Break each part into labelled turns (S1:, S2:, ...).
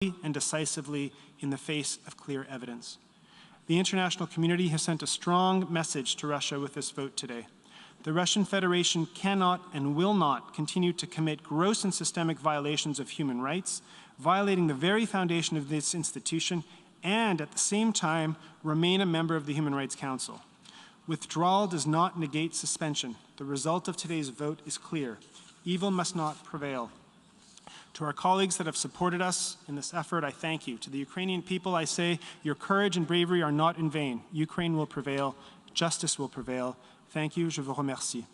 S1: and decisively in the face of clear evidence. The international community has sent a strong message to Russia with this vote today. The Russian Federation cannot and will not continue to commit gross and systemic violations of human rights, violating the very foundation of this institution, and at the same time remain a member of the Human Rights Council. Withdrawal does not negate suspension. The result of today's vote is clear. Evil must not prevail. To our colleagues that have supported us in this effort, I thank you. To the Ukrainian people, I say, your courage and bravery are not in vain. Ukraine will prevail. Justice will prevail. Thank you. Je vous remercie.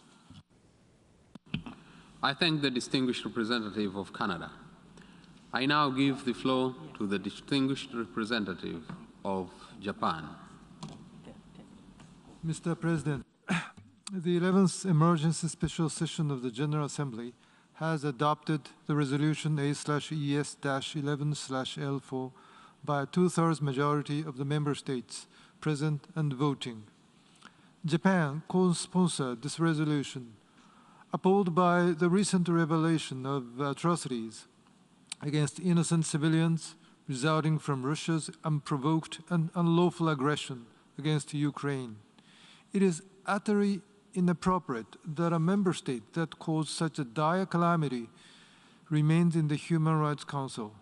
S2: I thank the distinguished representative of Canada. I now give the floor to the distinguished representative of Japan.
S3: Mr. President, the 11th Emergency Special Session of the General Assembly has adopted the resolution A/ES-11/L4 by a two-thirds majority of the member states present and voting. Japan co-sponsored this resolution, appalled by the recent revelation of atrocities against innocent civilians resulting from Russia's unprovoked and unlawful aggression against Ukraine. It is utterly inappropriate that a member state that caused such a dire calamity remains in the Human Rights Council.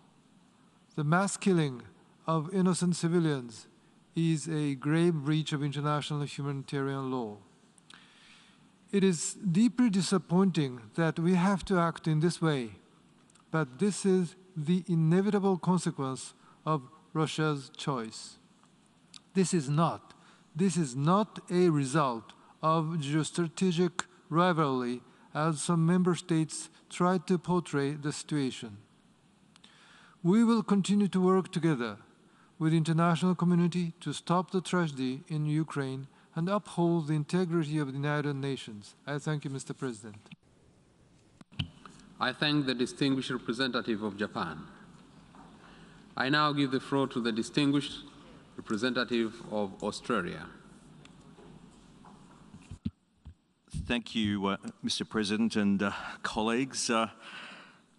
S3: The mass killing of innocent civilians is a grave breach of international humanitarian law. It is deeply disappointing that we have to act in this way, but this is the inevitable consequence of Russia's choice. This is not a result of geostrategic rivalry, as some member states try to portray the situation. We will continue to work together with the international community to stop the tragedy in Ukraine and uphold the integrity of the United Nations. I thank you, Mr. President.
S2: I thank the distinguished representative of Japan. I now give the floor to the distinguished representative of Australia.
S4: Thank you, Mr. President and colleagues.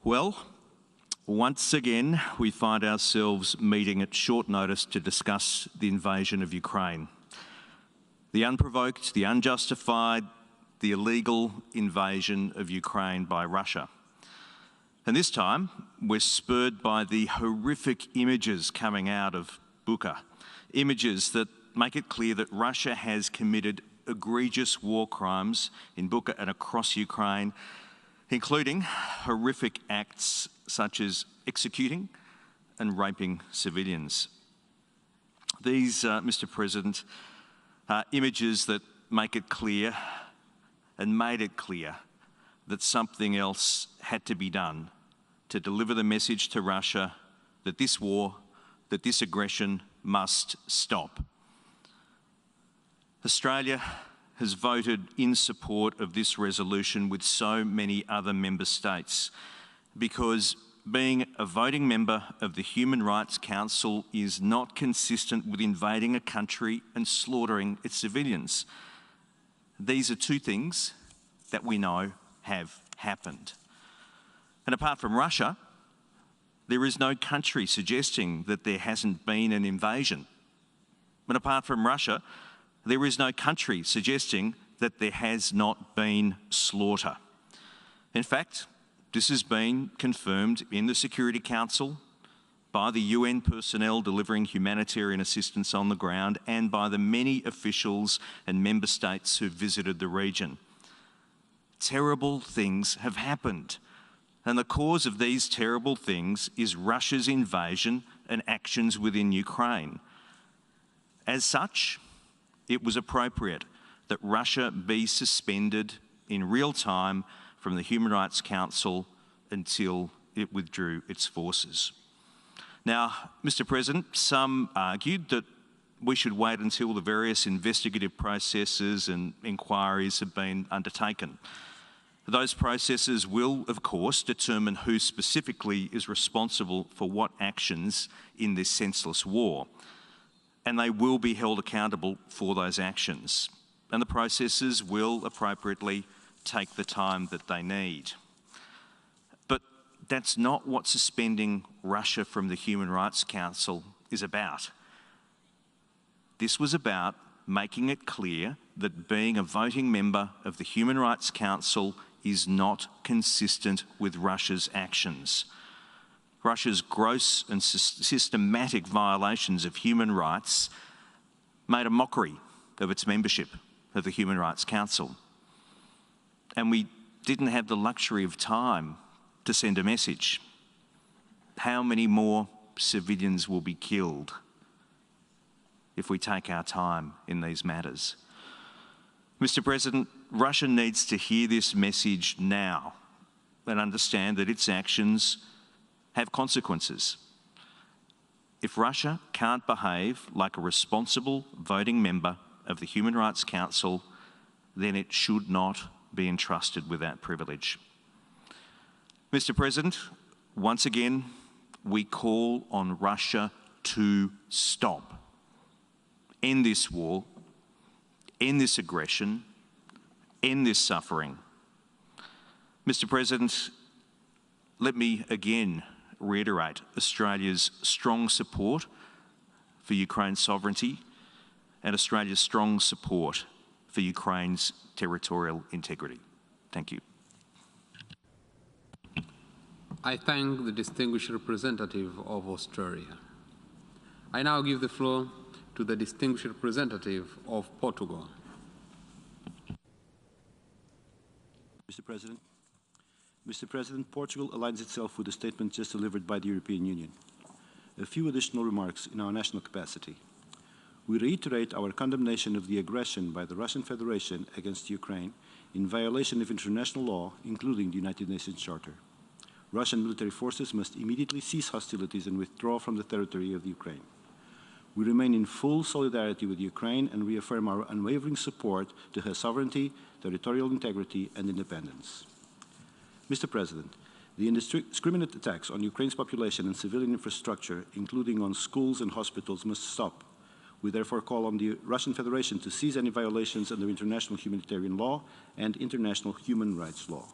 S4: Well, once again, we find ourselves meeting at short notice to discuss the invasion of Ukraine. The unprovoked, the unjustified, the illegal invasion of Ukraine by Russia. And this time, we're spurred by the horrific images coming out of Bucha, images that make it clear that Russia has committed egregious war crimes in Bucha and across Ukraine, including horrific acts such as executing and raping civilians. These, Mr. President, are images that make it clear and made it clear that something else had to be done to deliver the message to Russia that this war, that this aggression must stop. Australia has voted in support of this resolution with so many other member states because being a voting member of the Human Rights Council is not consistent with invading a country and slaughtering its civilians. These are two things that we know have happened. And apart from Russia, there is no country suggesting that there hasn't been an invasion. And apart from Russia, there is no country suggesting that there has not been slaughter. In fact, this has been confirmed in the Security Council by the UN personnel delivering humanitarian assistance on the ground and by the many officials and member states who visited the region. Terrible things have happened. And the cause of these terrible things is Russia's invasion and actions within Ukraine. As such, it was appropriate that Russia be suspended in real time from the Human Rights Council until it withdrew its forces. Now, Mr. President, some argued that we should wait until the various investigative processes and inquiries have been undertaken. Those processes will, of course, determine who specifically is responsible for what actions in this senseless war, and they will be held accountable for those actions. And the processes will appropriately take the time that they need. But that's not what suspending Russia from the Human Rights Council is about. This was about making it clear that being a voting member of the Human Rights Council is not consistent with Russia's actions. Russia's gross and systematic violations of human rights made a mockery of its membership of the Human Rights Council. And we didn't have the luxury of time to send a message. How many more civilians will be killed if we take our time in these matters? Mr. President, Russia needs to hear this message now and understand that its actions have consequences. If Russia can't behave like a responsible voting member of the Human Rights Council, then it should not be entrusted with that privilege. Mr. President, once again, we call on Russia to stop, end this war, end this aggression, end this suffering. Mr. President, let me again reiterate Australia's strong support for Ukraine's sovereignty and Australia's strong support for Ukraine's territorial integrity. Thank you.
S2: I thank the distinguished representative of Australia. I now give the floor to the distinguished representative of Portugal.
S5: Mr. President, Portugal aligns itself with the statement just delivered by the European Union. A few additional remarks in our national capacity. We reiterate our condemnation of the aggression by the Russian Federation against Ukraine in violation of international law, including the United Nations Charter. Russian military forces must immediately cease hostilities and withdraw from the territory of Ukraine. We remain in full solidarity with Ukraine and reaffirm our unwavering support to her sovereignty, territorial integrity, and independence. Mr. President, the indiscriminate attacks on Ukraine's population and civilian infrastructure, including on schools and hospitals, must stop. We therefore call on the Russian Federation to cease any violations under international humanitarian law and international human rights law.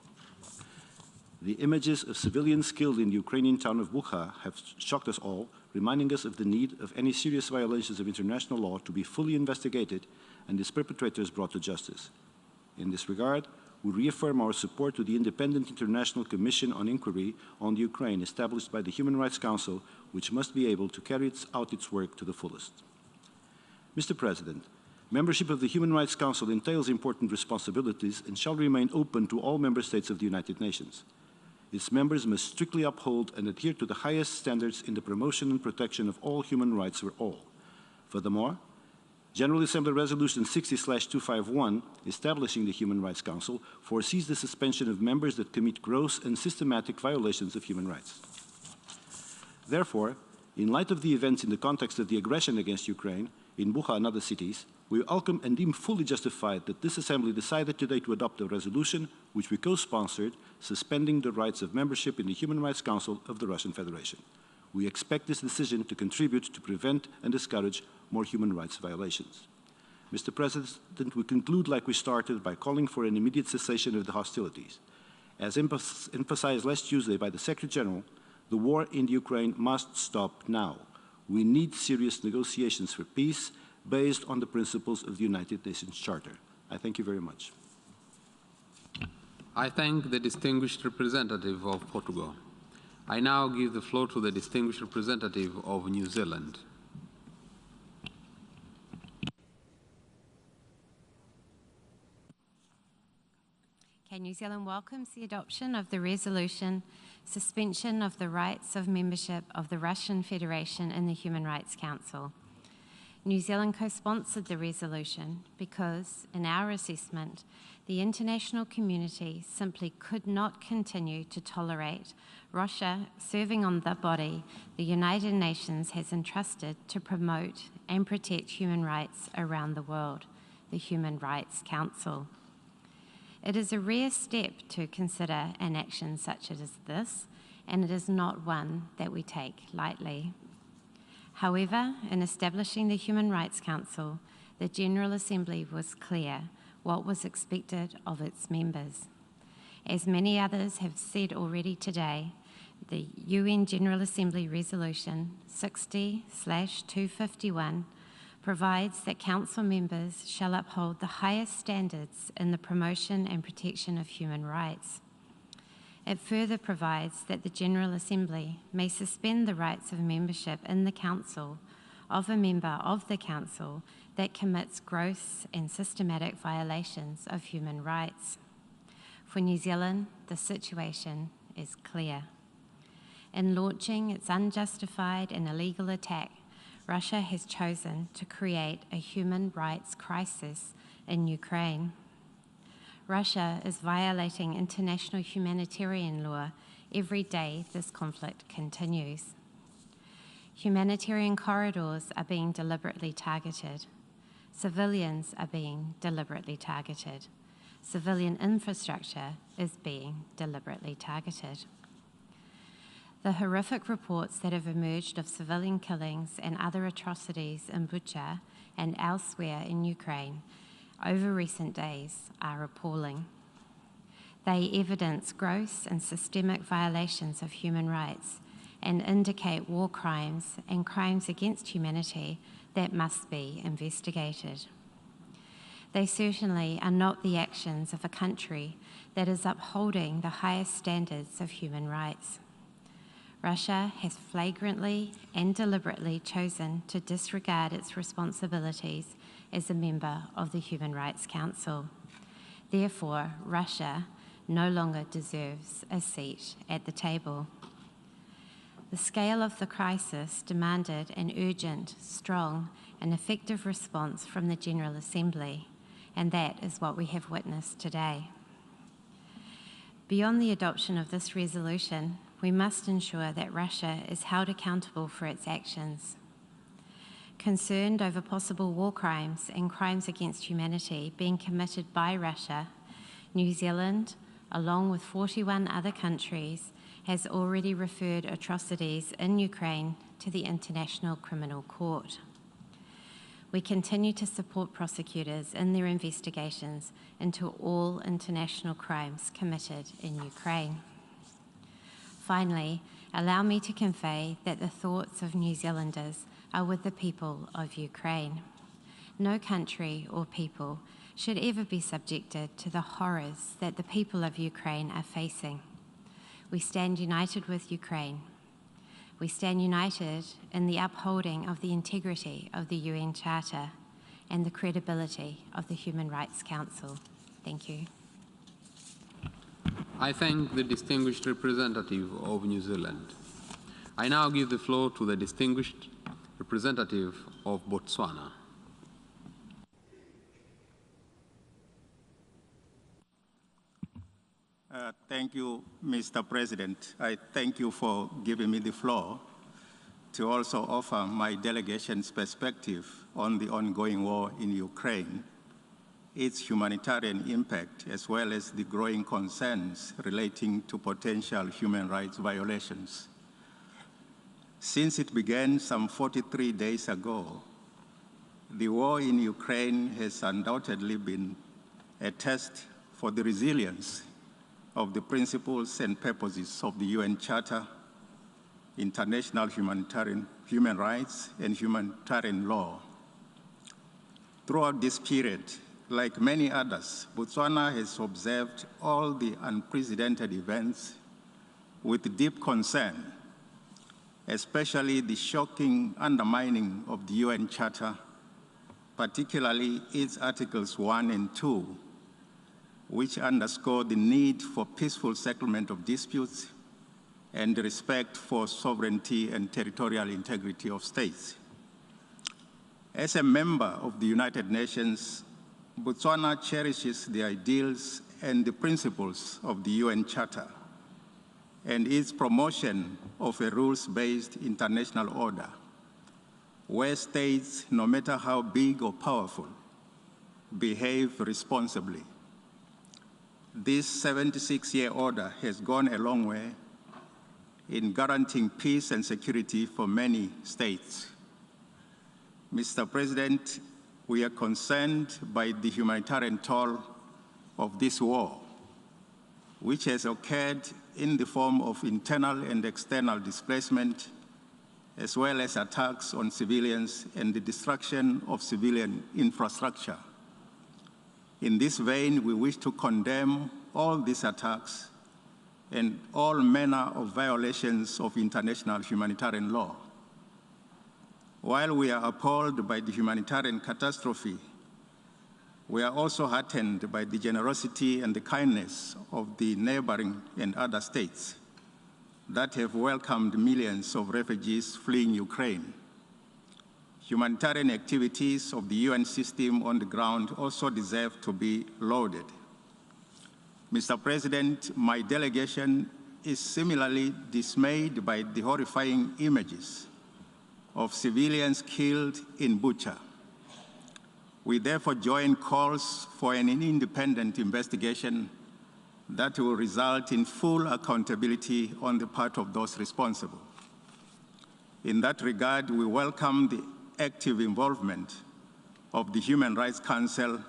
S5: The images of civilians killed in the Ukrainian town of Bucha have shocked us all, reminding us of the need of any serious violations of international law to be fully investigated and its perpetrators brought to justice. In this regard, we reaffirm our support to the Independent International Commission on Inquiry on Ukraine established by the Human Rights Council, which must be able to carry out its work to the fullest. Mr. President, membership of the Human Rights Council entails important responsibilities and shall remain open to all member states of the United Nations. Its members must strictly uphold and adhere to the highest standards in the promotion and protection of all human rights for all. Furthermore, General Assembly Resolution 60/251, establishing the Human Rights Council, foresees the suspension of members that commit gross and systematic violations of human rights. Therefore, in light of the events in the context of the aggression against Ukraine, in Bucha and other cities, we welcome and deem fully justified that this Assembly decided today to adopt a resolution, which we co-sponsored, suspending the rights of membership in the Human Rights Council of the Russian Federation. We expect this decision to contribute to prevent and discourage more human rights violations. Mr. President, we conclude like we started by calling for an immediate cessation of the hostilities. As emphasized last Tuesday by the Secretary General, the war in Ukraine must stop now. We need serious negotiations for peace based on the principles of the United Nations Charter. I thank you very much.
S2: I thank the distinguished representative of Portugal. I now give the floor to the distinguished representative of New Zealand.
S6: New Zealand welcomes the adoption of the resolution, suspension of the rights of membership of the Russian Federation in the Human Rights Council. New Zealand co-sponsored the resolution because, in our assessment, the international community simply could not continue to tolerate Russia serving on the body the United Nations has entrusted to promote and protect human rights around the world, the Human Rights Council. It is a rare step to consider an action such as this, and it is not one that we take lightly. However, in establishing the Human Rights Council, the General Assembly was clear what was expected of its members. As many others have said already today, the UN General Assembly Resolution 60/251 provides that Council members shall uphold the highest standards in the promotion and protection of human rights. It further provides that the General Assembly may suspend the rights of membership in the Council of a member of the Council that commits gross and systematic violations of human rights. For New Zealand, the situation is clear. In launching its unjustified and illegal attack, Russia has chosen to create a human rights crisis in Ukraine. Russia is violating international humanitarian law every day this conflict continues. Humanitarian corridors are being deliberately targeted. Civilians are being deliberately targeted. Civilian infrastructure is being deliberately targeted. The horrific reports that have emerged of civilian killings and other atrocities in Bucha and elsewhere in Ukraine over recent days are appalling. They evidence gross and systemic violations of human rights and indicate war crimes and crimes against humanity that must be investigated. They certainly are not the actions of a country that is upholding the highest standards of human rights. Russia has flagrantly and deliberately chosen to disregard its responsibilities as a member of the Human Rights Council. Therefore, Russia no longer deserves a seat at the table. The scale of the crisis demanded an urgent, strong, and effective response from the General Assembly, and that is what we have witnessed today. Beyond the adoption of this resolution, we must ensure that Russia is held accountable for its actions. Concerned over possible war crimes and crimes against humanity being committed by Russia, New Zealand, along with 41 other countries, has already referred atrocities in Ukraine to the International Criminal Court. We continue to support prosecutors in their investigations into all international crimes committed in Ukraine. Finally, allow me to convey that the thoughts of New Zealanders are with the people of Ukraine. No country or people should ever be subjected to the horrors that the people of Ukraine are facing. We stand united with Ukraine. We stand united in the upholding of the integrity of the UN Charter and the credibility of the Human Rights Council. Thank you.
S2: I thank the distinguished representative of New Zealand. I now give the floor to the distinguished representative of Botswana.
S7: Thank you, Mr. President. I thank you for giving me the floor to also offer my delegation's perspective on the ongoing war in Ukraine, its humanitarian impact, as well as the growing concerns relating to potential human rights violations. Since it began some 43 days ago, the war in Ukraine has undoubtedly been a test for the resilience of the principles and purposes of the UN Charter, international human rights, and humanitarian law. Throughout this period, like many others, Botswana has observed all the unprecedented events with deep concern, especially the shocking undermining of the UN Charter, particularly its Articles 1 and 2, which underscore the need for peaceful settlement of disputes and respect for sovereignty and territorial integrity of states. As a member of the United Nations, Botswana cherishes the ideals and the principles of the UN Charter and its promotion of a rules-based international order, where states, no matter how big or powerful, behave responsibly. This 76-year order has gone a long way in guaranteeing peace and security for many states. Mr. President, we are concerned by the humanitarian toll of this war, which has occurred in the form of internal and external displacement, as well as attacks on civilians and the destruction of civilian infrastructure. In this vein, we wish to condemn all these attacks and all manner of violations of international humanitarian law. While we are appalled by the humanitarian catastrophe, we are also heartened by the generosity and the kindness of the neighboring and other states that have welcomed millions of refugees fleeing Ukraine. Humanitarian activities of the UN system on the ground also deserve to be lauded. Mr. President, my delegation is similarly dismayed by the horrifying images of civilians killed in Bucha. We therefore join calls for an independent investigation that will result in full accountability on the part of those responsible. In that regard, we welcome the active involvement of the Human Rights Council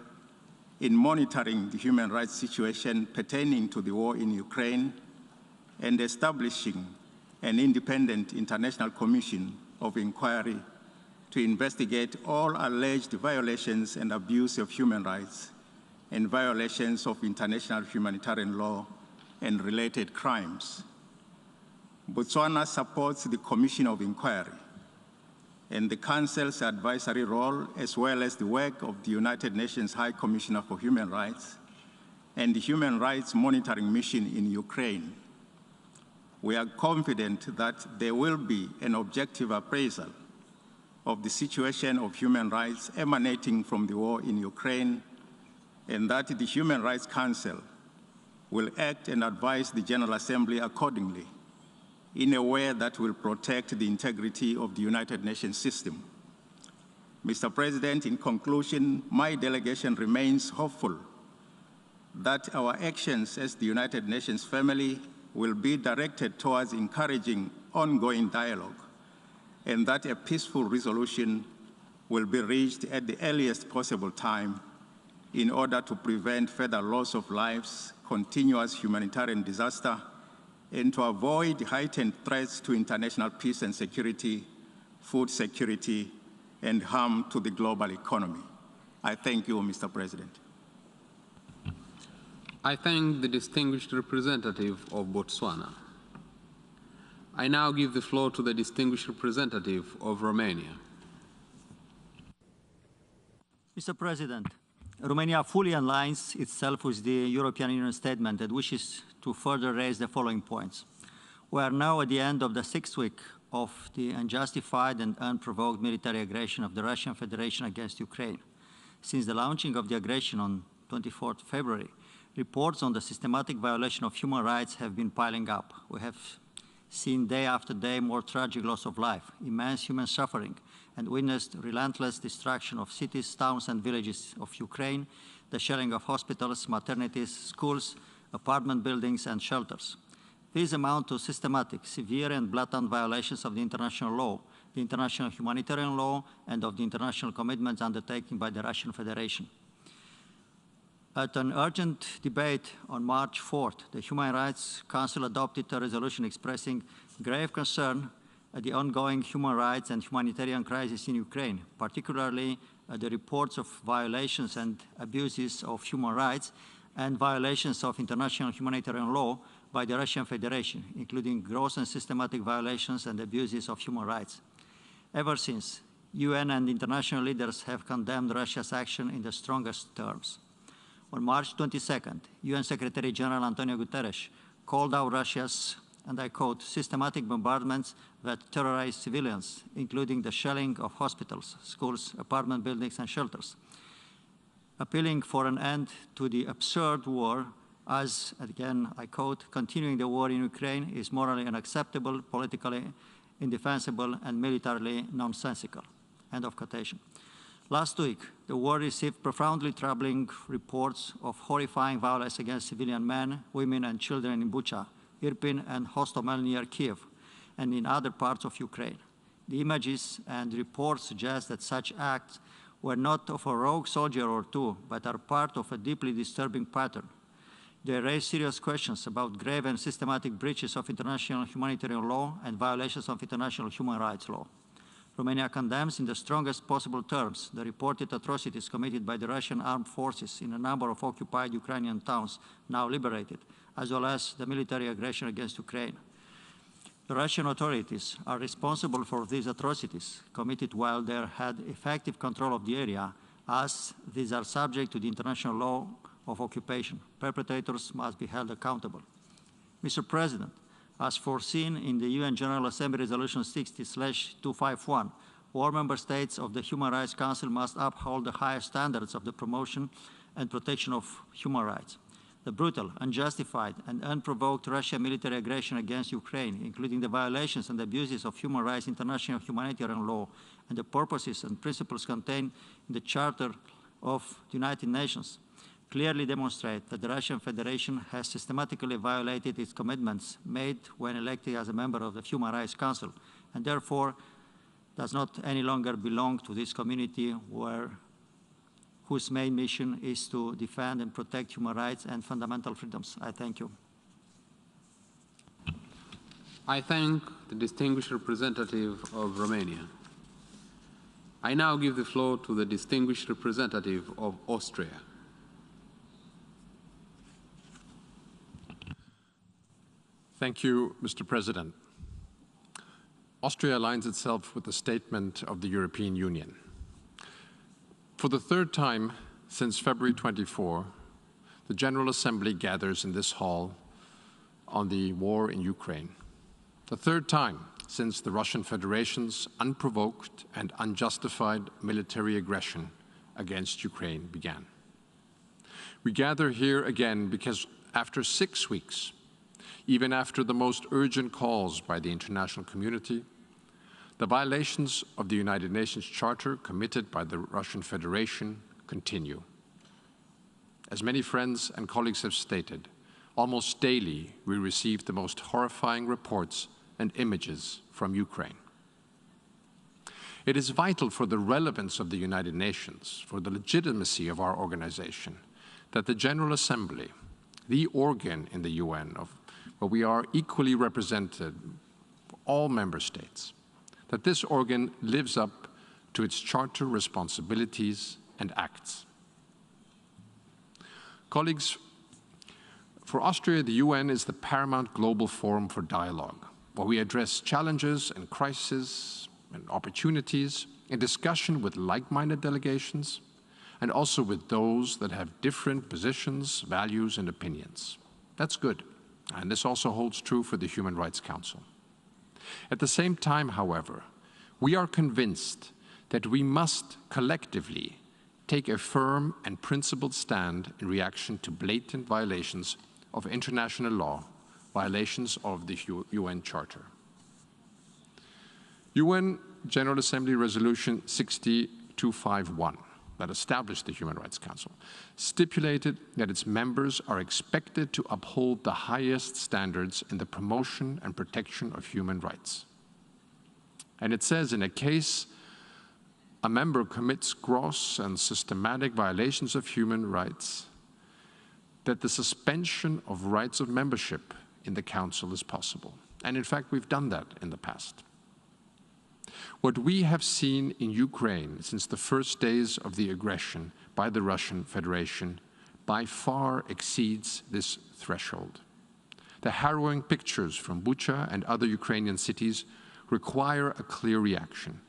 S7: in monitoring the human rights situation pertaining to the war in Ukraine and establishing an independent international commission of inquiry to investigate all alleged violations and abuse of human rights and violations of international humanitarian law and related crimes. Botswana supports the Commission of Inquiry and the Council's advisory role, as well as the work of the United Nations High Commissioner for Human Rights and the Human Rights Monitoring Mission in Ukraine. We are confident that there will be an objective appraisal of the situation of human rights emanating from the war in Ukraine, and that the Human Rights Council will act and advise the General Assembly accordingly in a way that will protect the integrity of the United Nations system. Mr. President, in conclusion, my delegation remains hopeful that our actions as the United Nations family will be directed towards encouraging ongoing dialogue, and that a peaceful resolution will be reached at the earliest possible time in order to prevent further loss of lives, continuous humanitarian disaster, and to avoid heightened threats to international peace and security, food security, and harm to the global economy. I thank you, Mr. President.
S2: I thank the distinguished representative of Botswana. I now give the floor to the distinguished representative of Romania.
S8: Mr. President, Romania fully aligns itself with the European Union statement and wishes to further raise the following points. We are now at the end of the 6th week of the unjustified and unprovoked military aggression of the Russian Federation against Ukraine. Since the launching of the aggression on 24th February, reports on the systematic violation of human rights have been piling up. We have seen day after day more tragic loss of life, immense human suffering, and witnessed relentless destruction of cities, towns, and villages of Ukraine, the shelling of hospitals, maternities, schools, apartment buildings, and shelters. These amount to systematic, severe, and blatant violations of the international law, the international humanitarian law, and of the international commitments undertaken by the Russian Federation. At an urgent debate on March 4th, the Human Rights Council adopted a resolution expressing grave concern at the ongoing human rights and humanitarian crisis in Ukraine, particularly the reports of violations and abuses of human rights and violations of international humanitarian law by the Russian Federation, including gross and systematic violations and abuses of human rights. Ever since, UN and international leaders have condemned Russia's action in the strongest terms. On March 22nd, UN Secretary General Antonio Guterres called out Russia's, and I quote, systematic bombardments that terrorize civilians, including the shelling of hospitals, schools, apartment buildings, and shelters, appealing for an end to the absurd war as, again, I quote, continuing the war in Ukraine is morally unacceptable, politically indefensible, and militarily nonsensical, end of quotation. Last week, the war received profoundly troubling reports of horrifying violence against civilian men, women, and children in Bucha, Irpin, and Hostomel near Kiev, and in other parts of Ukraine. The images and reports suggest that such acts were not of a rogue soldier or two, but are part of a deeply disturbing pattern. They raise serious questions about grave and systematic breaches of international humanitarian law and violations of international human rights law. Romania condemns in the strongest possible terms the reported atrocities committed by the Russian armed forces in a number of occupied Ukrainian towns now liberated, as well as the military aggression against Ukraine. The Russian authorities are responsible for these atrocities committed while they had effective control of the area, as these are subject to the international law of occupation. Perpetrators must be held accountable. Mr. President, as foreseen in the UN General Assembly Resolution 60/251, all member states of the Human Rights Council must uphold the highest standards of the promotion and protection of human rights. The brutal, unjustified, and unprovoked Russian military aggression against Ukraine, including the violations and abuses of human rights, international humanitarian law, and the purposes and principles contained in the Charter of the United Nations, clearly demonstrate that the Russian Federation has systematically violated its commitments made when elected as a member of the Human Rights Council, and therefore does not any longer belong to this community whose main mission is to defend and protect human rights and fundamental freedoms. I thank you.
S2: I thank the distinguished representative of Romania. I now give the floor to the distinguished representative of Austria.
S9: Thank you, Mr. President. Austria aligns itself with the statement of the European Union. For the third time since February 24, the General Assembly gathers in this hall on the war in Ukraine. The third time since the Russian Federation's unprovoked and unjustified military aggression against Ukraine began. We gather here again because after 6 weeks, even after the most urgent calls by the international community, the violations of the United Nations Charter committed by the Russian Federation continue. As many friends and colleagues have stated, almost daily we receive the most horrifying reports and images from Ukraine. It is vital for the relevance of the United Nations, for the legitimacy of our organization, that the General Assembly, the organ in the UN where we are equally represented, all member states, that this organ lives up to its charter responsibilities and acts. Colleagues, for Austria, the UN is the paramount global forum for dialogue, where we address challenges and crises and opportunities in discussion with like-minded delegations and also with those that have different positions, values, and opinions. That's good. And this also holds true for the Human Rights Council. At the same time, however, we are convinced that we must collectively take a firm and principled stand in reaction to blatant violations of international law, violations of the UN Charter. UN General Assembly Resolution 60/251, that established the Human Rights Council, stipulated that its members are expected to uphold the highest standards in the promotion and protection of human rights. And it says, in a case a member commits gross and systematic violations of human rights, that the suspension of rights of membership in the Council is possible. And in fact, we've done that in the past. What we have seen in Ukraine since the first days of the aggression by the Russian Federation by far exceeds this threshold. The harrowing pictures from Bucha and other Ukrainian cities require a clear reaction.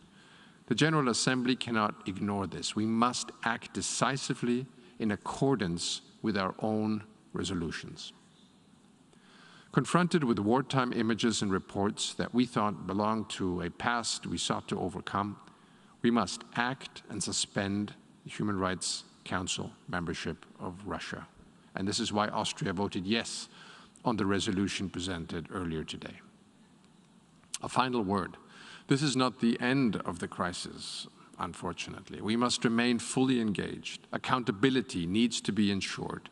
S9: The General Assembly cannot ignore this. We must act decisively in accordance with our own resolutions. Confronted with wartime images and reports that we thought belonged to a past we sought to overcome, we must act and suspend the Human Rights Council membership of Russia. And this is why Austria voted yes on the resolution presented earlier today. A final word. This is not the end of the crisis, unfortunately. We must remain fully engaged. Accountability needs to be ensured.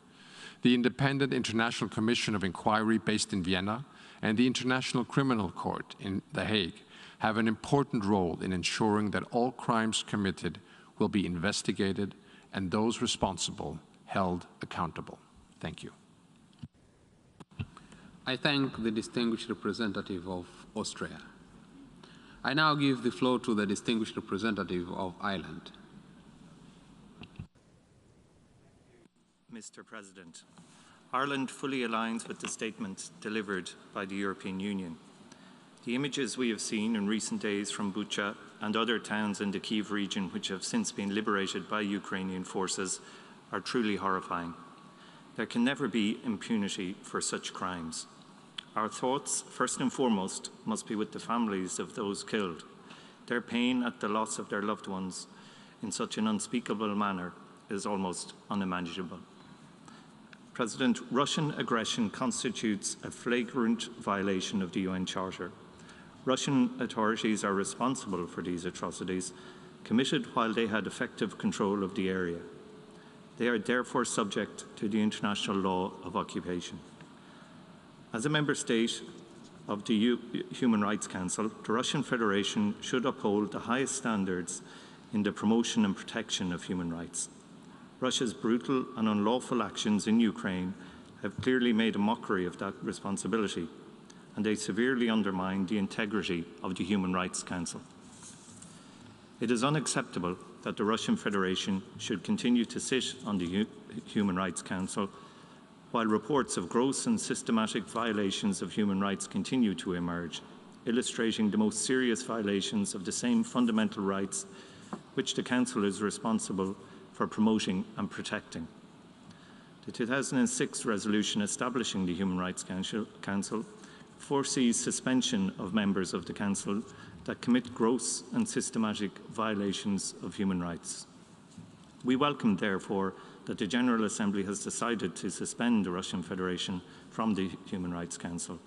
S9: The Independent International Commission of Inquiry based in Vienna and the International Criminal Court in The Hague have an important role in ensuring that all crimes committed will be investigated and those responsible held accountable. Thank you.
S2: I thank the distinguished representative of Austria. I now give the floor to the distinguished representative of Ireland.
S4: Mr. President, Ireland fully aligns with the statement delivered by the European Union. The images we have seen in recent days from Bucha and other towns in the Kyiv region, which have since been liberated by Ukrainian forces, are truly horrifying. There can never be impunity for such crimes. Our thoughts, first and foremost, must be with the families of those killed. Their pain at the loss of their loved ones in such an unspeakable manner is almost unimaginable. President, Russian aggression constitutes a flagrant violation of the UN Charter. Russian authorities are responsible for these atrocities, committed while they had effective control of the area. They are therefore subject to the international law of occupation. As a member state of the Human Rights Council, the Russian Federation should uphold the highest standards in the promotion and protection of human rights. Russia's brutal and unlawful actions in Ukraine have clearly made a mockery of that responsibility, and they severely undermine the integrity of the Human Rights Council. It is unacceptable that the Russian Federation should continue to sit on the Human Rights Council while reports of gross and systematic violations of human rights continue to emerge, illustrating the most serious violations of the same fundamental rights which the Council is responsible for promoting and protecting. The 2006 resolution establishing the Human Rights Council foresees suspension of members of the Council that commit gross and systematic violations of human rights. We welcome, therefore, that the General Assembly has decided to suspend the Russian Federation from the Human Rights Council.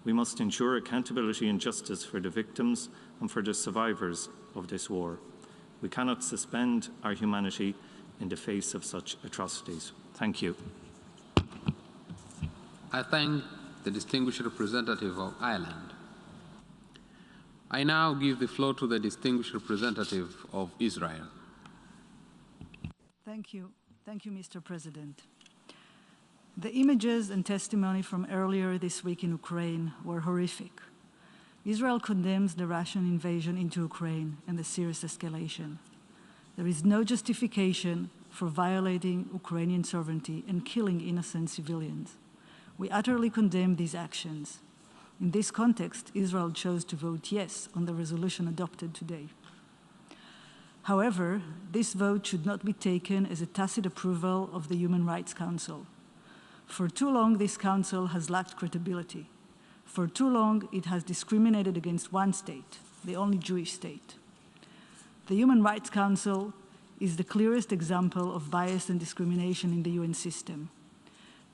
S4: We must ensure accountability and justice for the victims and for the survivors of this war. We cannot suspend our humanity in the face of such atrocities. Thank you.
S2: I thank the distinguished representative of Ireland. I now give the floor to the distinguished representative of Israel.
S10: Thank you. Thank you, Mr. President. The images and testimony from earlier this week in Ukraine were horrific. Israel condemns the Russian invasion into Ukraine and the serious escalation. There is no justification for violating Ukrainian sovereignty and killing innocent civilians. We utterly condemn these actions. In this context, Israel chose to vote yes on the resolution adopted today. However, this vote should not be taken as a tacit approval of the Human Rights Council. For too long, this council has lacked credibility. For too long, it has discriminated against one state, the only Jewish state. The Human Rights Council is the clearest example of bias and discrimination in the UN system.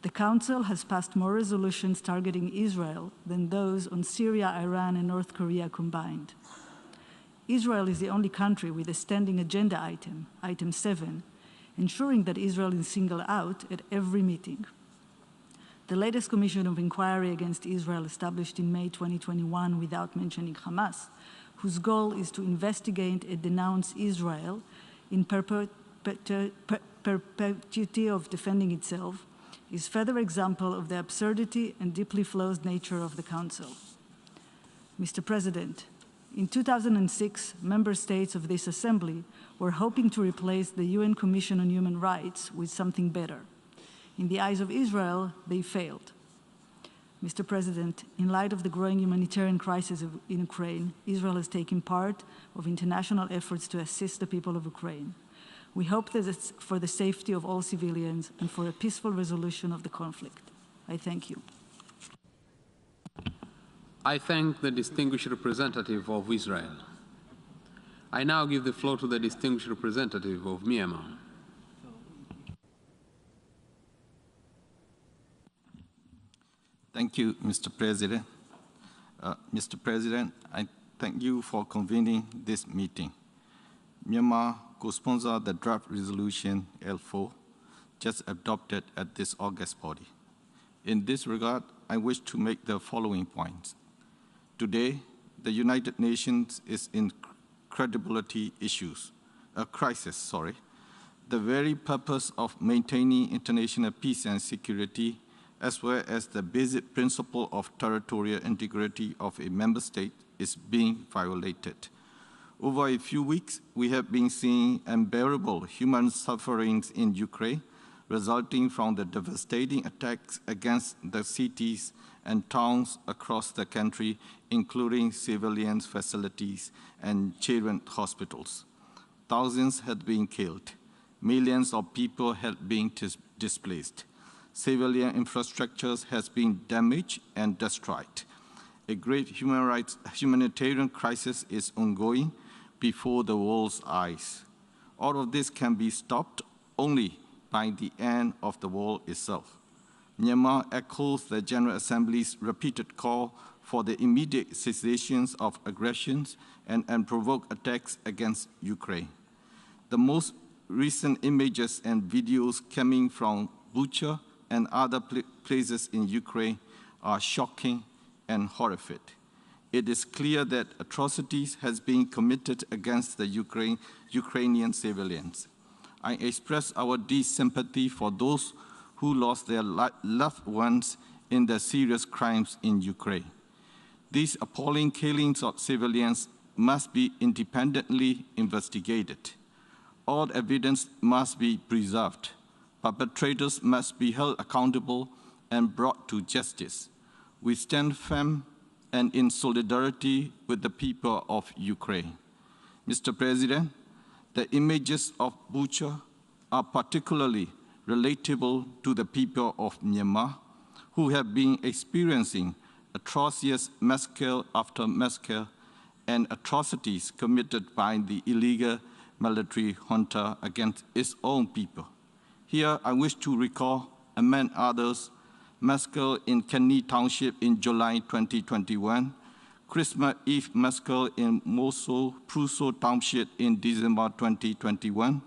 S10: The Council has passed more resolutions targeting Israel than those on Syria, Iran, and North Korea combined. Israel is the only country with a standing agenda item, item 7, ensuring that Israel is singled out at every meeting. The latest Commission of Inquiry against Israel, established in May 2021 without mentioning Hamas, whose goal is to investigate and denounce Israel in perpetuity of defending itself, is further example of the absurdity and deeply flawed nature of the Council. Mr. President, in 2006, member states of this Assembly were hoping to replace the UN Commission on Human Rights with something better. In the eyes of Israel, they failed. Mr. President, in light of the growing humanitarian crisis in Ukraine, Israel has taken part of international efforts to assist the people of Ukraine. We hope that it's for the safety of all civilians and for a peaceful resolution of the conflict. I thank you.
S2: I thank the distinguished representative of Israel. I now give the floor to the distinguished representative of Myanmar.
S11: Thank you, Mr. President. Mr. President, I thank you for convening this meeting. Myanmar co-sponsored the draft resolution L4 just adopted at this August body. In this regard, I wish to make the following points. Today, the United Nations is in crisis. The very purpose of maintaining international peace and security as well as the basic principle of territorial integrity of a member state, is being violated. Over a few weeks, we have been seeing unbearable human sufferings in Ukraine, resulting from the devastating attacks against the cities and towns across the country, including civilian facilities and children's hospitals. Thousands had been killed. Millions of people had been displaced. Civilian infrastructures has been damaged and destroyed. A great humanitarian crisis is ongoing before the world's eyes. All of this can be stopped only by the end of the war itself. Myanmar echoes the General Assembly's repeated call for the immediate cessation of aggressions and unprovoked attacks against Ukraine. The most recent images and videos coming from Bucha and other places in Ukraine are shocking and horrific. It is clear that atrocities has been committed against the Ukrainian civilians. I express our deep sympathy for those who lost their loved ones in the serious crimes in Ukraine. These appalling killings of civilians must be independently investigated. All evidence must be preserved. Perpetrators must be held accountable and brought to justice. We stand firm and in solidarity with the people of Ukraine. Mr. President, the images of Bucha are particularly relatable to the people of Myanmar, who have been experiencing atrocious massacre after massacre and atrocities committed by the illegal military junta against its own people. Here, I wish to recall, among others, massacre in Kenny Township in July 2021, Christmas Eve massacre in Moso Pruso Township in December 2021,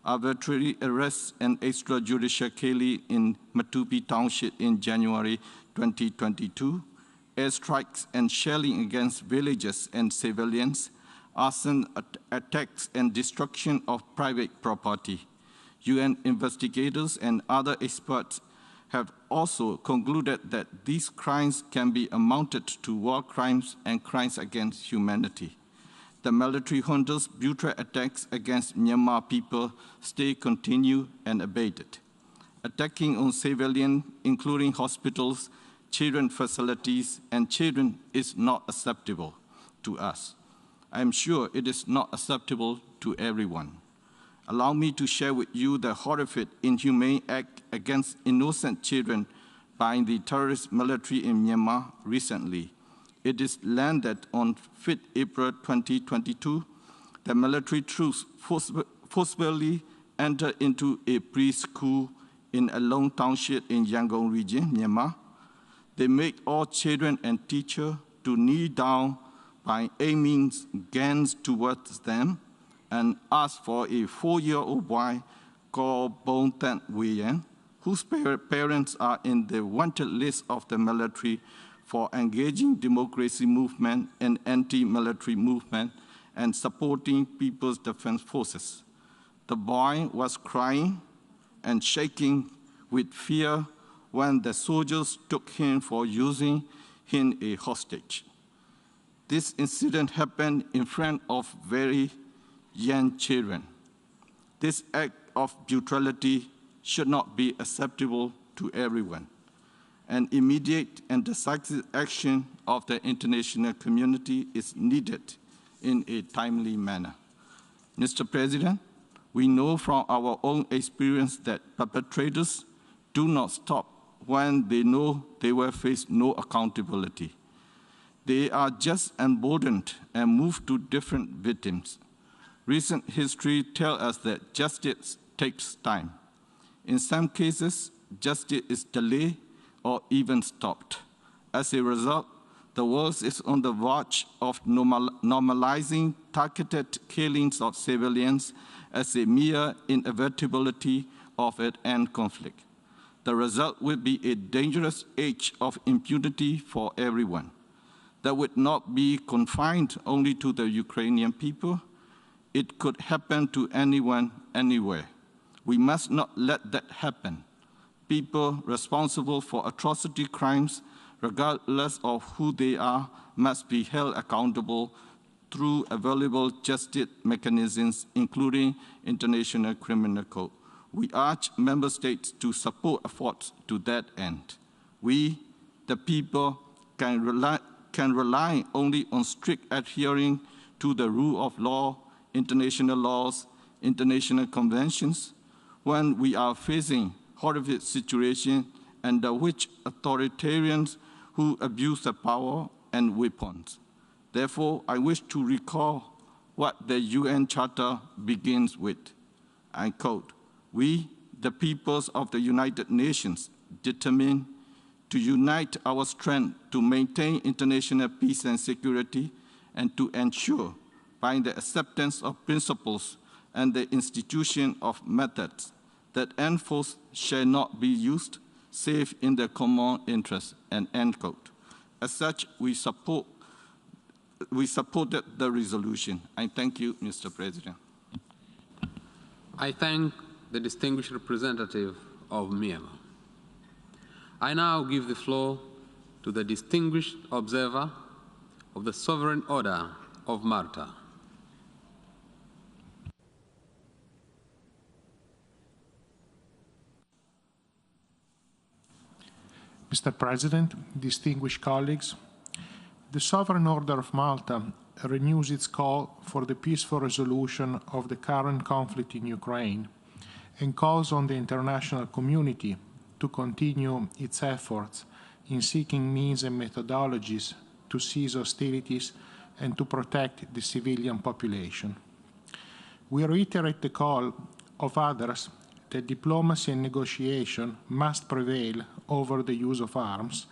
S11: arbitrary arrests and extrajudicial killing in Matupi Township in January 2022, airstrikes and shelling against villages and civilians, arson attacks and destruction of private property. UN investigators and other experts have also concluded that these crimes can be amounted to war crimes and crimes against humanity. The military junta's brutal attacks against Myanmar people still continue and abated. Attacking on civilians, including hospitals, children's facilities, and children is not acceptable to us. I am sure it is not acceptable to everyone. Allow me to share with you the horrific, inhumane act against innocent children by the terrorist military in Myanmar recently. It is learned that on 5th April 2022, the military troops forcibly entered into a preschool in Along Township in Yangon region, Myanmar. They made all children and teachers to kneel down by aiming guns towards them and asked for a 4-year-old boy called Bong Tan Nguyen, whose parents are in the wanted list of the military for engaging democracy movement and anti-military movement and supporting People's Defense Forces. The boy was crying and shaking with fear when the soldiers took him for using him a hostage. This incident happened in front of very young children. This act of brutality should not be acceptable to everyone. An immediate and decisive action of the international community is needed in a timely manner. Mr. President, we know from our own experience that perpetrators do not stop when they know they will face no accountability. They are just emboldened and move to different victims. Recent history tells us that justice takes time. In some cases, justice is delayed or even stopped. As a result, the world is on the verge of normalizing targeted killings of civilians as a mere inevitability of an end conflict. The result will be a dangerous age of impunity for everyone. That would not be confined only to the Ukrainian people. It could happen to anyone, anywhere. We must not let that happen. People responsible for atrocity crimes, regardless of who they are, must be held accountable through available justice mechanisms, including International Criminal Code. We urge member states to support efforts to that end. We, the people, can rely only on strict adhering to the rule of law, international laws, international conventions, when we are facing horrific situations under which authoritarians who abuse the power and weapons. Therefore, I wish to recall what the UN Charter begins with. I quote, "We, the peoples of the United Nations, determine to unite our strength to maintain international peace and security and to ensure, by the acceptance of principles and the institution of methods, that end force shall not be used save in the common interest," and end quote. As such, we supported the resolution. I thank you, Mr. President.
S2: I thank the distinguished representative of Myanmar. I now give the floor to the distinguished observer of the Sovereign Order of Malta.
S12: Mr. President, distinguished colleagues, the Sovereign Order of Malta renews its call for the peaceful resolution of the current conflict in Ukraine and calls on the international community to continue its efforts in seeking means and methodologies to cease hostilities and to protect the civilian population. We reiterate the call of others that diplomacy and negotiation must prevail over the use of arms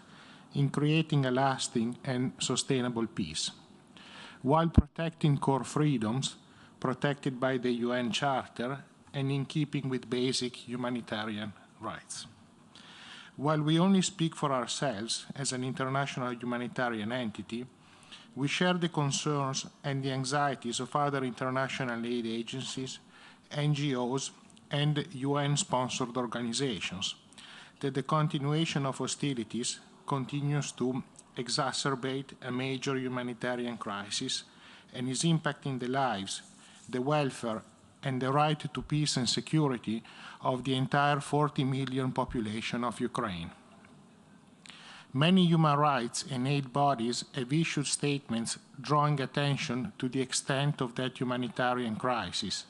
S12: in creating a lasting and sustainable peace, while protecting core freedoms protected by the UN Charter and in keeping with basic humanitarian rights. While we only speak for ourselves as an international humanitarian entity, we share the concerns and the anxieties of other international aid agencies, NGOs, and UN-sponsored organizations that the continuation of hostilities continues to exacerbate a major humanitarian crisis and is impacting the lives, the welfare, and the right to peace and security of the entire 40 million population of Ukraine. Many human rights and aid bodies have issued statements drawing attention to the extent of that humanitarian crisis,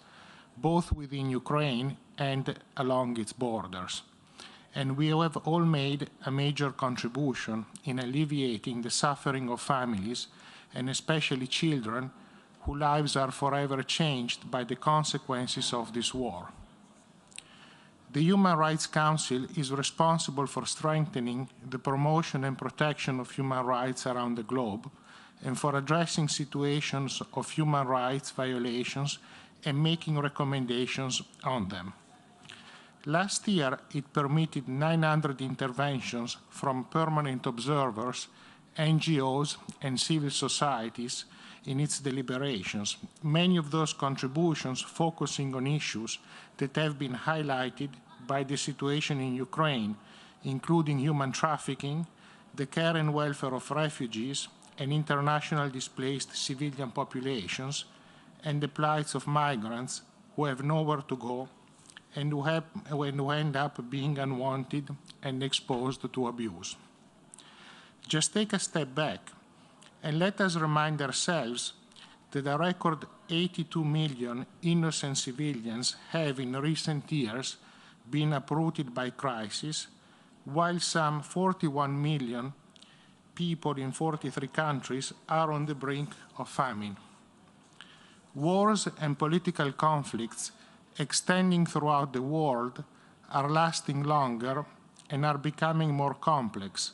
S12: both within Ukraine and along its borders. And we have all made a major contribution in alleviating the suffering of families, and especially children, whose lives are forever changed by the consequences of this war. The Human Rights Council is responsible for strengthening the promotion and protection of human rights around the globe and for addressing situations of human rights violations and making recommendations on them. Last year, it permitted 900 interventions from permanent observers, NGOs, and civil societies in its deliberations, many of those contributions focusing on issues that have been highlighted by the situation in Ukraine, including human trafficking, the care and welfare of refugees and international displaced civilian populations, and the plights of migrants who have nowhere to go and who end up being unwanted and exposed to abuse. Just take a step back and let us remind ourselves that a record 82 million innocent civilians have in recent years been uprooted by crisis, while some 41 million people in 43 countries are on the brink of famine. Wars and political conflicts extending throughout the world are lasting longer and are becoming more complex,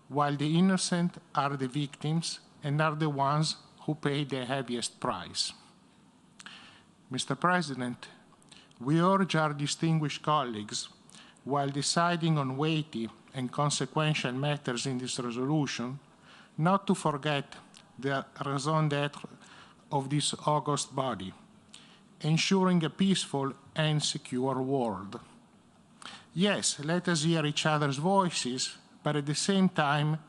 S12: while the innocent are the victims and are the ones who pay the heaviest price. Mr. President, we urge our distinguished colleagues, while deciding on weighty and consequential matters in this resolution, not to forget the raison d'être of this august body, ensuring a peaceful and secure world. Yes, let us hear each other's voices, but at the same time,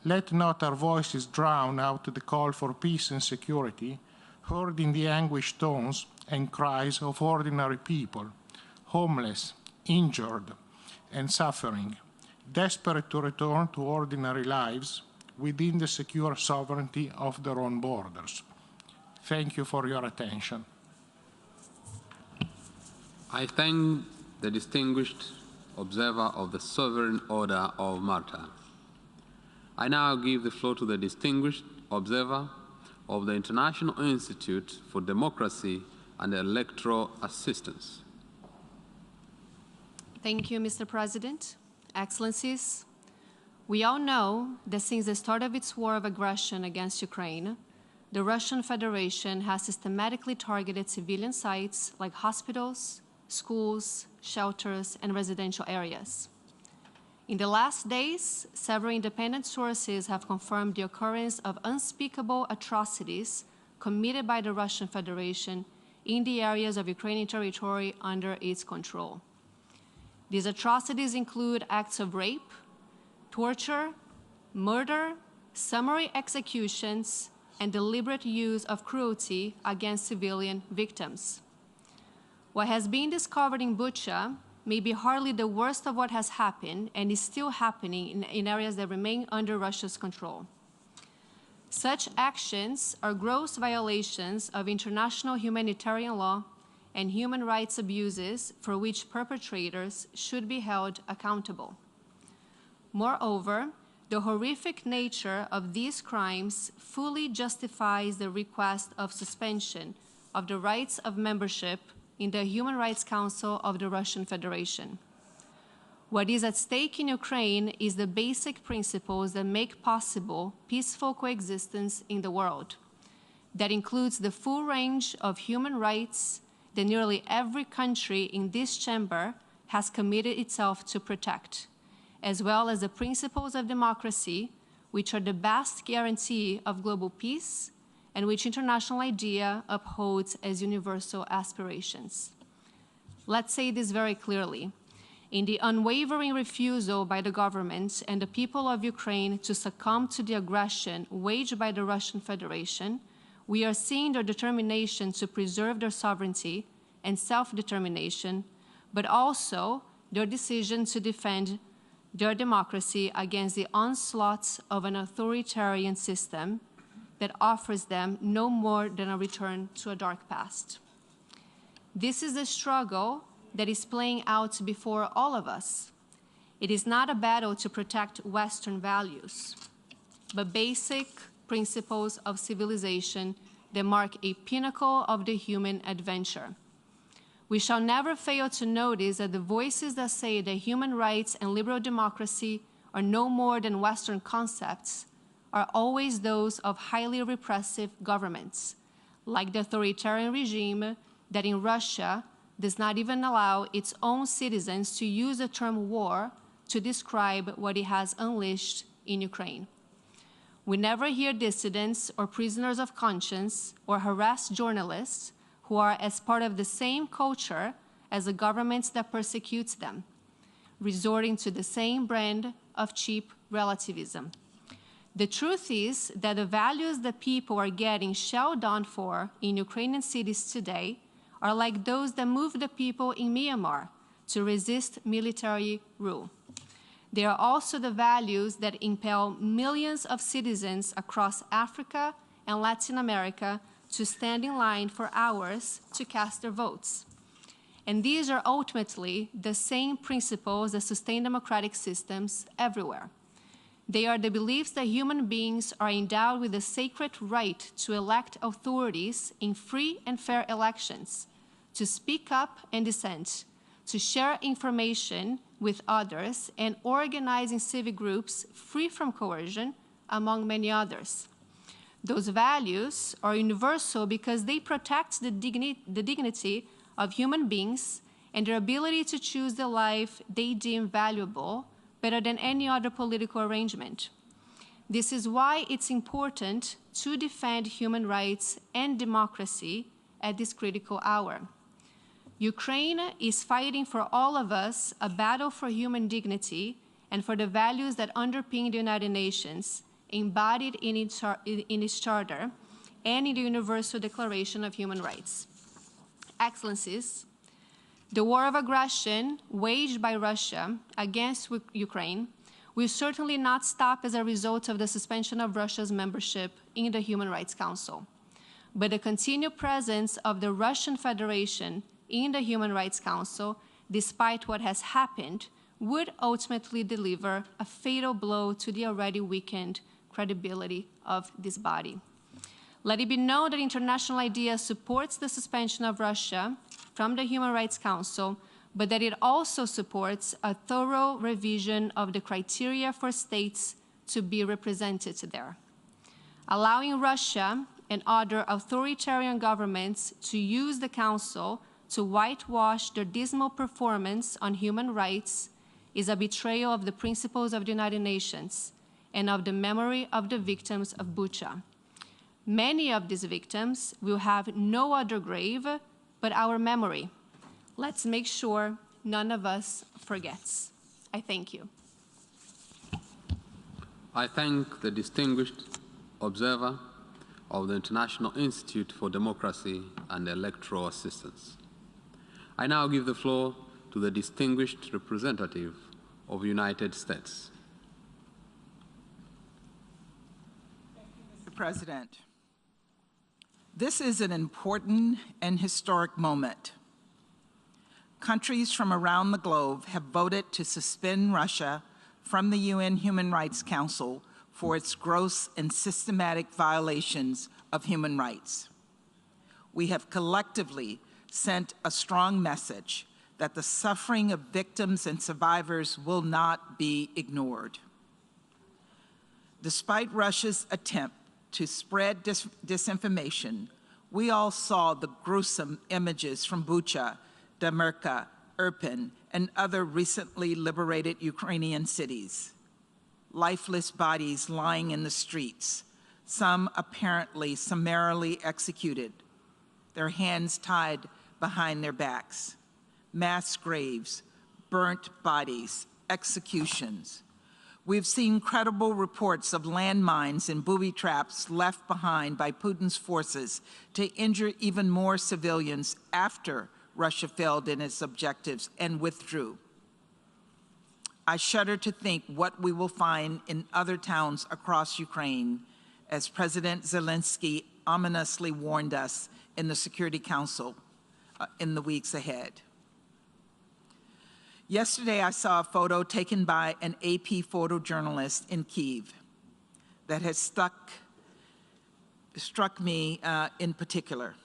S12: let not our voices drown out the call for peace and security, heard in the anguished tones and cries of ordinary people, homeless, injured, and suffering, desperate to return to ordinary lives within the secure sovereignty of their own borders. Thank you for your attention.
S2: I thank the distinguished observer of the Sovereign Order of Malta. I now give the floor to the distinguished observer of the International Institute for Democracy and Electoral Assistance.
S13: Thank you, Mr. President. Excellencies, we all know that since the start of its war of aggression against Ukraine, the Russian Federation has systematically targeted civilian sites like hospitals, schools, shelters, and residential areas. In the last days, several independent sources have confirmed the occurrence of unspeakable atrocities committed by the Russian Federation in the areas of Ukrainian territory under its control. These atrocities include acts of rape, torture, murder, summary executions, and deliberate use of cruelty against civilian victims. What has been discovered in Bucha may be hardly the worst of what has happened and is still happening in areas that remain under Russia's control. Such actions are gross violations of international humanitarian law and human rights abuses for which perpetrators should be held accountable. Moreover, the horrific nature of these crimes fully justifies the request of suspension of the rights of membership in the Human Rights Council of the Russian Federation. What is at stake in Ukraine is the basic principles that make possible peaceful coexistence in the world. That includes the full range of human rights that nearly every country in this chamber has committed itself to protect, as well as the principles of democracy, which are the best guarantee of global peace and which international idea upholds as universal aspirations. Let's say this very clearly. In the unwavering refusal by the government and the people of Ukraine to succumb to the aggression waged by the Russian Federation, we are seeing their determination to preserve their sovereignty and self-determination, but also their decision to defend their democracy against the onslaughts of an authoritarian system that offers them no more than a return to a dark past. This is the struggle that is playing out before all of us. It is not a battle to protect Western values, but basic principles of civilization that mark a pinnacle of the human adventure. We shall never fail to notice that the voices that say that human rights and liberal democracy are no more than Western concepts are always those of highly repressive governments, like the authoritarian regime that in Russia does not even allow its own citizens to use the term war to describe what it has unleashed in Ukraine. We never hear dissidents or prisoners of conscience or harassed journalists who are as part of the same culture as the governments that persecutes them, resorting to the same brand of cheap relativism. The truth is that the values that people are getting shelled on for in Ukrainian cities today are like those that moved the people in Myanmar to resist military rule. They are also the values that impel millions of citizens across Africa and Latin America to stand in line for hours to cast their votes. And these are ultimately the same principles that sustain democratic systems everywhere. They are the beliefs that human beings are endowed with the sacred right to elect authorities in free and fair elections, to speak up and dissent, to share information with others, and organize in civic groups free from coercion, among many others. Those values are universal because they protect the dignity of human beings and their ability to choose the life they deem valuable better than any other political arrangement. This is why it's important to defend human rights and democracy at this critical hour. Ukraine is fighting for all of us a battle for human dignity and for the values that underpin the United Nations, embodied in its charter and in the Universal Declaration of Human Rights. Excellencies, the war of aggression waged by Russia against Ukraine will certainly not stop as a result of the suspension of Russia's membership in the Human Rights Council. But the continued presence of the Russian Federation in the Human Rights Council, despite what has happened, would ultimately deliver a fatal blow to the already weakened credibility of this body. Let it be known that international idea supports the suspension of Russia from the Human Rights Council, but that it also supports a thorough revision of the criteria for states to be represented there. Allowing Russia and other authoritarian governments to use the Council to whitewash their dismal performance on human rights is a betrayal of the principles of the United Nations and of the memory of the victims of Bucha. Many of these victims will have no other grave but our memory. Let's make sure none of us forgets. I thank you.
S2: I thank the distinguished observer of the International Institute for Democracy and Electoral Assistance. I now give the floor to the distinguished representative of the United States.
S14: Thank you, Mr. President. This is an important and historic moment. Countries from around the globe have voted to suspend Russia from the UN Human Rights Council for its gross and systematic violations of human rights. We have collectively sent a strong message that the suffering of victims and survivors will not be ignored. Despite Russia's attempt to spread disinformation, we all saw the gruesome images from Bucha, Demirka, Irpin, and other recently liberated Ukrainian cities. Lifeless bodies lying in the streets, some apparently summarily executed, their hands tied behind their backs. Mass graves, burnt bodies, executions. We've seen credible reports of landmines and booby traps left behind by Putin's forces to injure even more civilians after Russia failed in its objectives and withdrew. I shudder to think what we will find in other towns across Ukraine, as President Zelensky ominously warned us in the Security Council in the weeks ahead. Yesterday, I saw a photo taken by an AP photojournalist in Kyiv that has struck me in particular.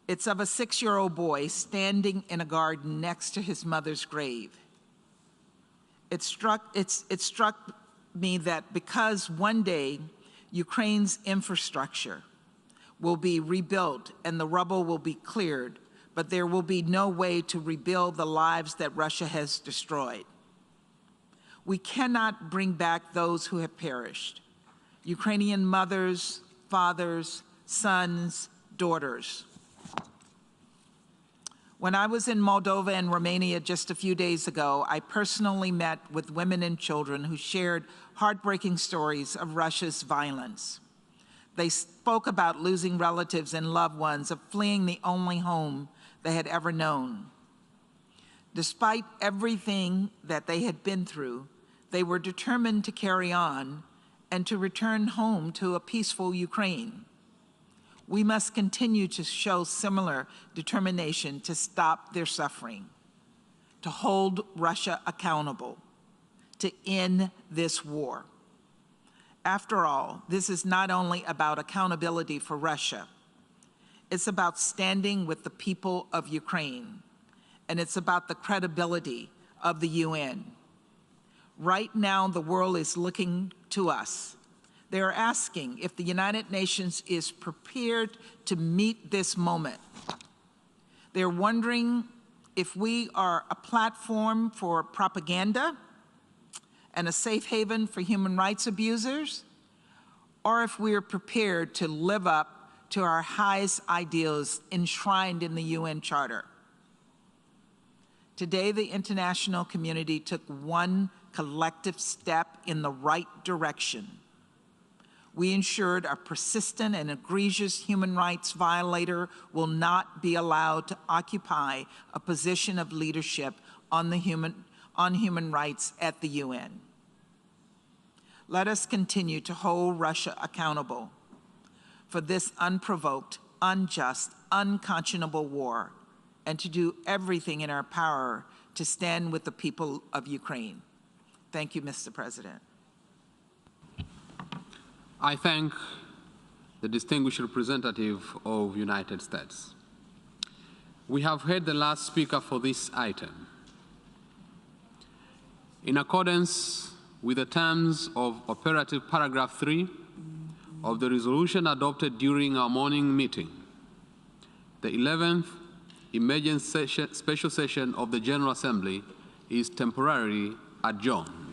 S14: It's of a 6-year-old boy standing in a garden next to his mother's grave. It struck me that because one day Ukraine's infrastructure will be rebuilt and the rubble will be cleared, but there will be no way to rebuild the lives that Russia has destroyed. We cannot bring back those who have perished. Ukrainian mothers, fathers, sons, daughters. When I was in Moldova and Romania just a few days ago, I personally met with women and children who shared heartbreaking stories of Russia's violence. They spoke about losing relatives and loved ones, of fleeing the only home they had ever known. Despite everything that they had been through, they were determined to carry on and to return home to a peaceful Ukraine. We must continue to show similar determination to stop their suffering, to hold Russia accountable, to end this war. After all, this is not only about accountability for Russia. It's about standing with the people of Ukraine, and it's about the credibility of the UN. Right now, the world is looking to us. They are asking if the United Nations is prepared to meet this moment. They're wondering if we are a platform for propaganda and a safe haven for human rights abusers, or if we are prepared to live up to our highest ideals enshrined in the UN Charter. Today, the international community took one collective step in the right direction. We ensured a persistent and egregious human rights violator will not be allowed to occupy a position of leadership on human rights at the UN. Let us continue to hold Russia accountable for this unprovoked, unjust, unconscionable war, and to do everything in our power to stand with the people of Ukraine. Thank you, Mr. President.
S2: I thank the distinguished representative of United States. We have heard the last speaker for this item. In accordance with the terms of operative paragraph 3 of the resolution adopted during our morning meeting, the 11th emergency special session of the General Assembly is temporarily adjourned.